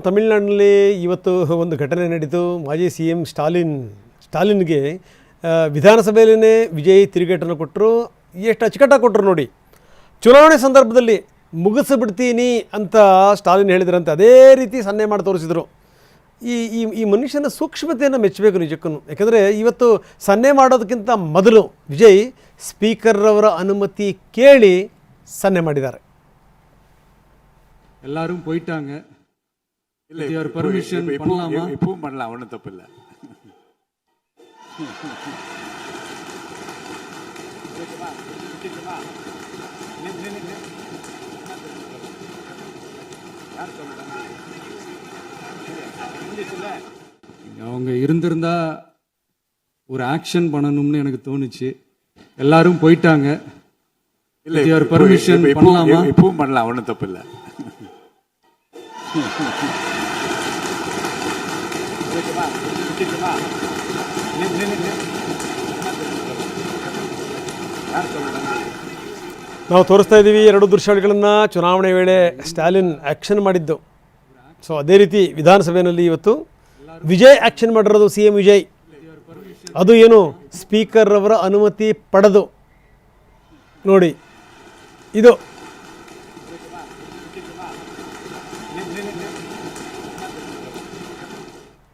ತಮಿಳುನಾಡಿನಲ್ಲಿ ಇವತ್ತು ಒಂದು ಘಟನೆ ನಡೀತು. ಮಾಜಿ ಸಿ ಎಂ ಸ್ಟಾಲಿನ್ಗೆ ವಿಧಾನಸಭೆಯಲ್ಲೇ ವಿಜಯ್ ತಿರುಗೇಟನ್ನು ಕೊಟ್ಟರು. ಎಷ್ಟು ಅಚ್ಚುಕಟ್ಟಾಗಿ ಕೊಟ್ಟರು ನೋಡಿ. ಚುನಾವಣೆ ಸಂದರ್ಭದಲ್ಲಿ ಮುಗಿಸಿಬಿಡ್ತೀನಿ ಅಂತ ಸ್ಟಾಲಿನ್ ಹೇಳಿದ್ರಂತೆ, ಅದೇ ರೀತಿ ಸನ್ನೆ ಮಾಡಿ ತೋರಿಸಿದರು. ಈ ಮನುಷ್ಯನ ಸೂಕ್ಷ್ಮತೆಯನ್ನು ಮೆಚ್ಚಬೇಕು ನಿಜಕ್ಕೂ. ಯಾಕಂದರೆ ಇವತ್ತು ಸನ್ನೆ ಮಾಡೋದಕ್ಕಿಂತ ಮೊದಲು ವಿಜಯ್ ಸ್ಪೀಕರ್ರವರ ಅನುಮತಿ ಕೇಳಿ ಸನ್ನೆ ಮಾಡಿದ್ದಾರೆ. எல்லாரும் போயிட்டாங்க. இல்ல யுவர் பெர்மிஷன் பண்ணலாமா? இப்பவும் பண்ணலாம், ஒண்ணும் தப்பு இல்ல. அவங்க இருந்திருந்தா ஒரு ஆக்ஷன் பண்ணணும்னு எனக்கு தோணுச்சு. எல்லாரும் போயிட்டாங்க. இல்ல யுவர் பெர்மிஷன் பண்ணலாமா? இப்பவும் பண்ணலாம், ஒண்ணும் தப்பு இல்ல. ನಾವು ತೋರಿಸ್ತಾ ಇದ್ದೀವಿ ಎರಡು ದೃಶ್ಯಾವಳಿಗಳನ್ನು. ಚುನಾವಣೆ ವೇಳೆ ಸ್ಟಾಲಿನ್ ಆ್ಯಕ್ಷನ್ ಮಾಡಿದ್ದು. ಸೊ ಅದೇ ರೀತಿ ವಿಧಾನಸಭೆಯಲ್ಲಿ ಇವತ್ತು ವಿಜಯ್ ಆ್ಯಕ್ಷನ್ ಮಾಡಿರೋದು. ಸಿ ಎಂ ವಿಜಯ್, ಅದು ಏನು ಸ್ಪೀಕರ್ ಅವರ ಅನುಮತಿ ಪಡೆದು ನೋಡಿ. ಇದು